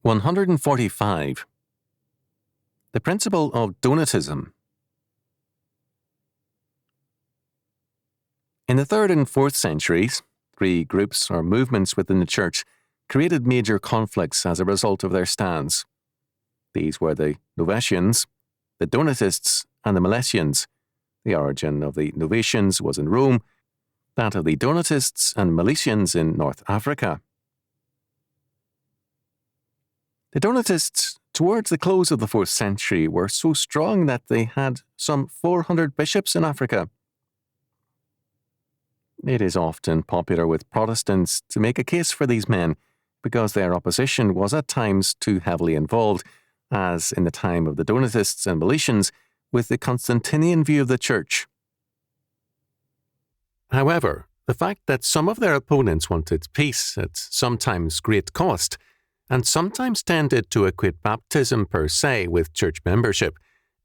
145. The principle of Donatism. In the 3rd and 4th centuries, 3 groups or movements within the Church created major conflicts as a result of their stance. These were the Novatians, the Donatists, and the Milesians. The origin of the Novatians was in Rome, that of the Donatists and Milesians in North Africa. The Donatists, towards the close of the 4th century, were so strong that they had some 400 bishops in Africa. It is often popular with Protestants to make a case for these men because their opposition was at times too heavily involved, as in the time of the Donatists and Milesians, with the Constantinian view of the Church. However, the fact that some of their opponents wanted peace at sometimes great cost, and sometimes tended to equate baptism per se with church membership,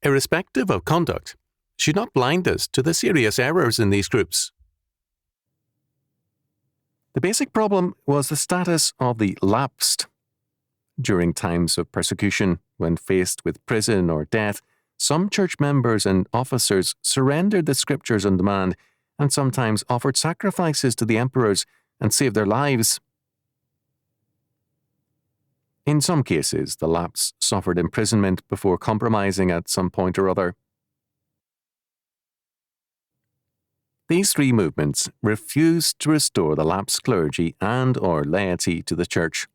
irrespective of conduct, should not blind us to the serious errors in these groups. The basic problem was the status of the lapsed. During times of persecution, when faced with prison or death, some church members and officers surrendered the scriptures on demand and sometimes offered sacrifices to the emperors and saved their lives. In some cases, the lapsed suffered imprisonment before compromising at some point or other. These 3 movements refused to restore the lapsed clergy and or laity to the Church.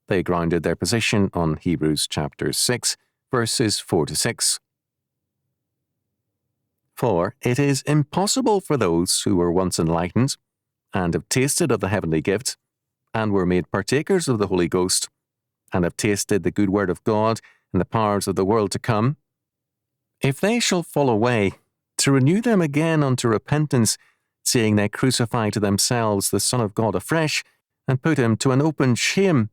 They grounded their position on Hebrews chapter 6, verses 4-6. For it is impossible for those who were once enlightened, and have tasted of the heavenly gift, and were made partakers of the Holy Ghost, and have tasted the good word of God and the powers of the world to come, if they shall fall away, to renew them again unto repentance, seeing they crucify to themselves the Son of God afresh, and put him to an open shame.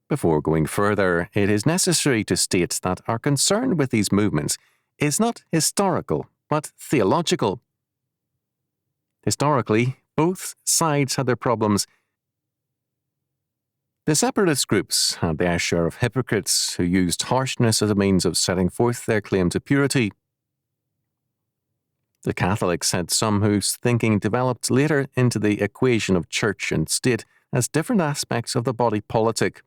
Before going further, it is necessary to state that our concern with these movements is not historical, but theological. Historically, both sides had their problems. The separatist groups had their share of hypocrites who used harshness as a means of setting forth their claim to purity. The Catholics had some whose thinking developed later into the equation of church and state as different aspects of the body politic.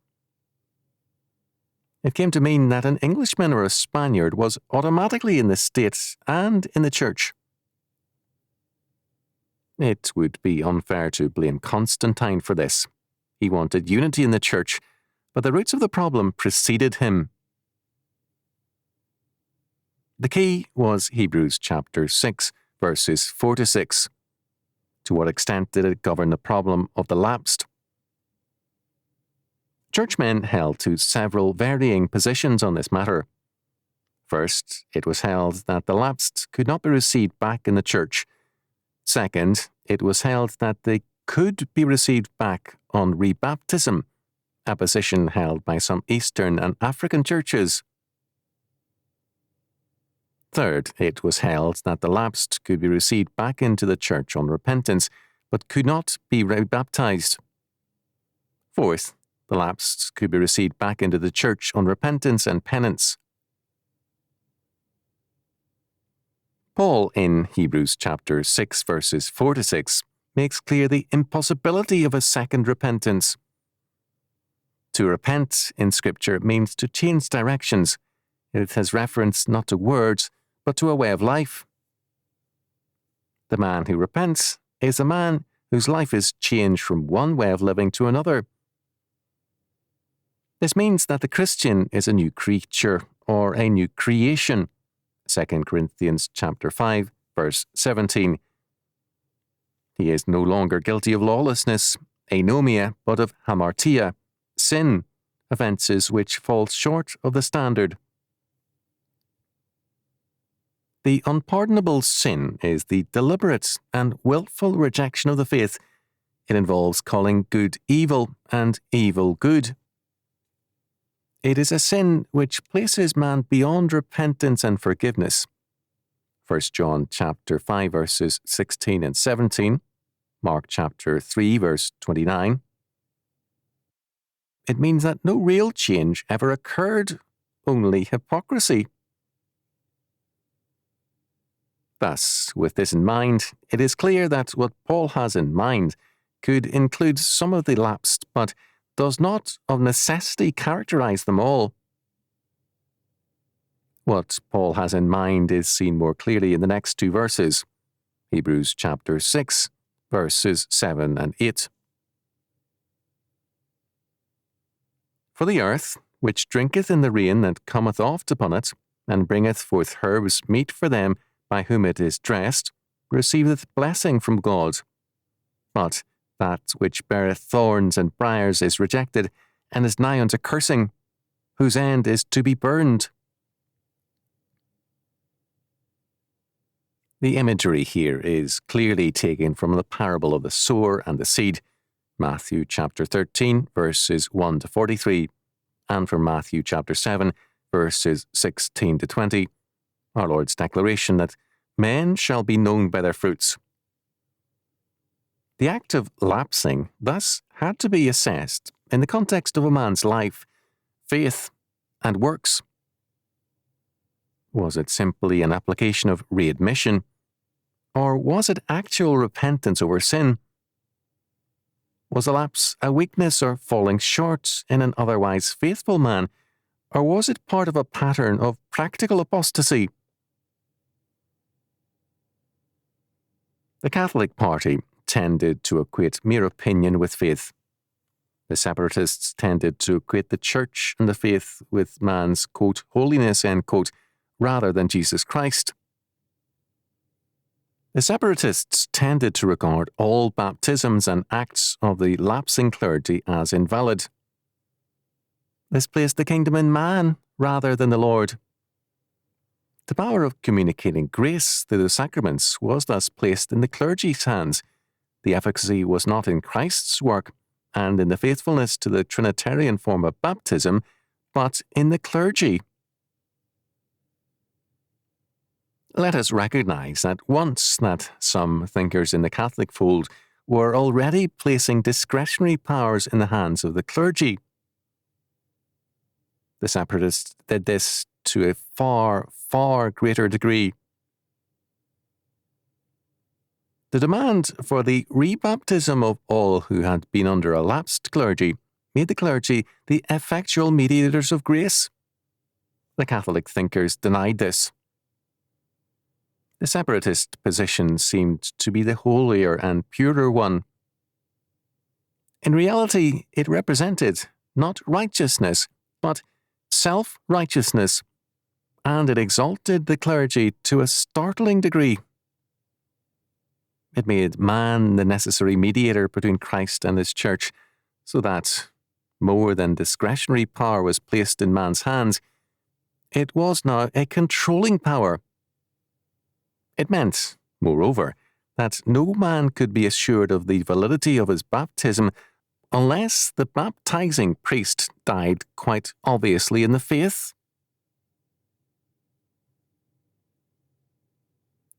It came to mean that an Englishman or a Spaniard was automatically in the state and in the church. It would be unfair to blame Constantine for this. He wanted unity in the church, but the roots of the problem preceded him. The key was Hebrews chapter 6, verses 4-6. To what extent did it govern the problem of the lapsed? Churchmen held to several varying positions on this matter. First, it was held that the lapsed could not be received back in the church. Second, it was held that they could be received back on rebaptism, a position held by some Eastern and African churches. Third, it was held that the lapsed could be received back into the church on repentance, but could not be rebaptized. Fourth, the lapsed could be received back into the church on repentance and penance. Paul, in Hebrews chapter 6, verses 4-6, makes clear the impossibility of a second repentance. To repent in Scripture means to change directions. It has reference not to words, but to a way of life. The man who repents is a man whose life is changed from one way of living to another. This means that the Christian is a new creature or a new creation. 2 Corinthians chapter 5, verse 17. He is no longer guilty of lawlessness, anomia, but of hamartia, sin, offences which fall short of the standard. The unpardonable sin is the deliberate and willful rejection of the faith. It involves calling good evil and evil good. It is a sin which places man beyond repentance and forgiveness. 1 John chapter 5 verses 16 and 17, Mark chapter 3, verse 29. It means that no real change ever occurred, only hypocrisy. Thus, with this in mind, it is clear that what Paul has in mind could include some of the lapsed, but does not of necessity characterize them all. What Paul has in mind is seen more clearly in the next two verses, Hebrews chapter 6, verses 7 and 8. For the earth, which drinketh in the rain that cometh oft upon it, and bringeth forth herbs meet for them by whom it is dressed, receiveth blessing from God. But that which beareth thorns and briars is rejected, and is nigh unto cursing, whose end is to be burned. The imagery here is clearly taken from the parable of the sower and the seed, Matthew chapter 13, verses 1 to 43, and from Matthew chapter 7, verses 16 to 20, our Lord's declaration that men shall be known by their fruits. The act of lapsing thus had to be assessed in the context of a man's life, faith, and works. Was it simply an application of readmission, or was it actual repentance over sin? Was a lapse a weakness or falling short in an otherwise faithful man, or was it part of a pattern of practical apostasy? The Catholic party tended to equate mere opinion with faith. The separatists tended to equate the church and the faith with man's, quote, holiness, end quote, rather than Jesus Christ. The separatists tended to regard all baptisms and acts of the lapsing clergy as invalid. This placed the kingdom in man rather than the Lord. The power of communicating grace through the sacraments was thus placed in the clergy's hands. The efficacy was not in Christ's work and in the faithfulness to the Trinitarian form of baptism, but in the clergy. Let us recognize that once that some thinkers in the Catholic fold were already placing discretionary powers in the hands of the clergy. The separatists did this to a far, far greater degree. The demand for the rebaptism of all who had been under a lapsed clergy made the clergy the effectual mediators of grace. The Catholic thinkers denied this. The separatist position seemed to be the holier and purer one. In reality, it represented not righteousness, but self-righteousness, and it exalted the clergy to a startling degree. It made man the necessary mediator between Christ and his church, so that, more than discretionary power was placed in man's hands, it was now a controlling power. It meant, moreover, that no man could be assured of the validity of his baptism unless the baptizing priest died quite obviously in the faith.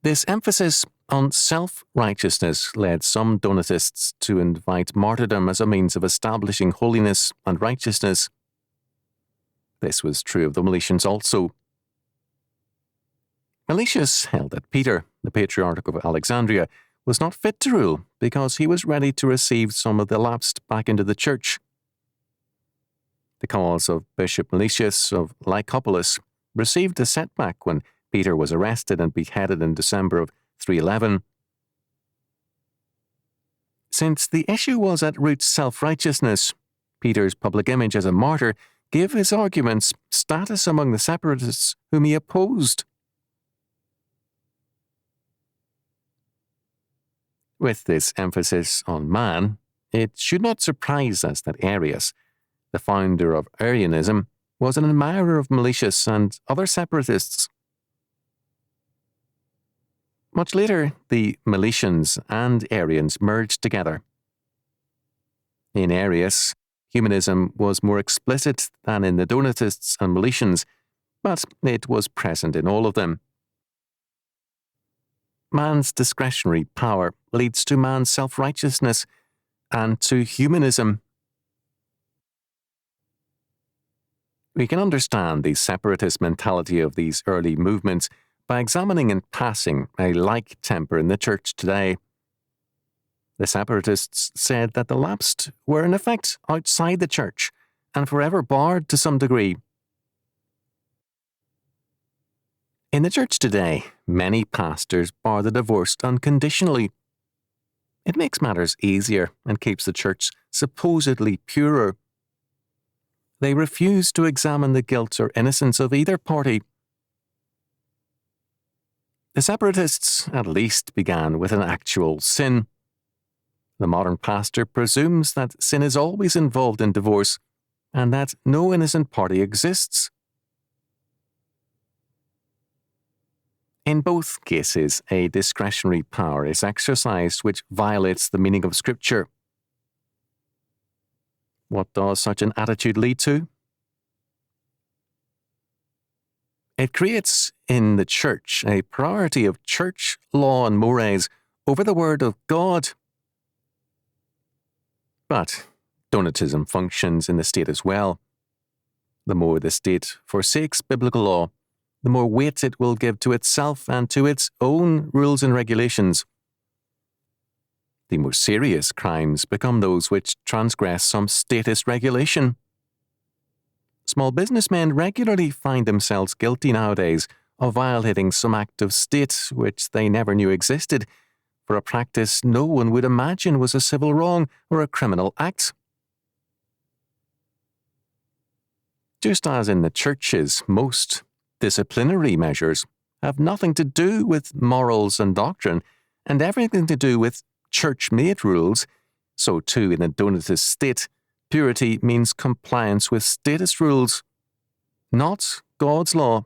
This emphasis on self-righteousness led some Donatists to invite martyrdom as a means of establishing holiness and righteousness. This was true of the Meletians also. Meletius held that Peter, the Patriarch of Alexandria, was not fit to rule because he was ready to receive some of the lapsed back into the church. The cause of Bishop Meletius of Lycopolis received a setback when Peter was arrested and beheaded in December of 311. Since the issue was at root self-righteousness, Peter's public image as a martyr gave his arguments status among the separatists whom he opposed. With this emphasis on man, it should not surprise us that Arius, the founder of Arianism, was an admirer of Meletius and other separatists. Much later, the Meletians and Arians merged together. In Arius, humanism was more explicit than in the Donatists and Meletians, but it was present in all of them. Man's discretionary power leads to man's self-righteousness and to humanism. We can understand the separatist mentality of these early movements by examining in passing a like temper in the church today. The separatists said that the lapsed were in effect outside the church and forever barred to some degree. In the church today, many pastors bar the divorced unconditionally. It makes matters easier and keeps the church supposedly purer. They refuse to examine the guilt or innocence of either party. The separatists at least began with an actual sin. The modern pastor presumes that sin is always involved in divorce and that no innocent party exists. In both cases, a discretionary power is exercised which violates the meaning of Scripture. What does such an attitude lead to? It creates in the church a priority of church law and mores over the Word of God. But Donatism functions in the state as well. The more the state forsakes biblical law, the more weight it will give to itself and to its own rules and regulations. The more serious crimes become those which transgress some statist regulation. Small businessmen regularly find themselves guilty nowadays of violating some act of state which they never knew existed, for a practice no one would imagine was a civil wrong or a criminal act. Just as in the churches, most disciplinary measures have nothing to do with morals and doctrine, and everything to do with church-made rules, so too in the Donatist state, purity means compliance with statist rules, not God's law.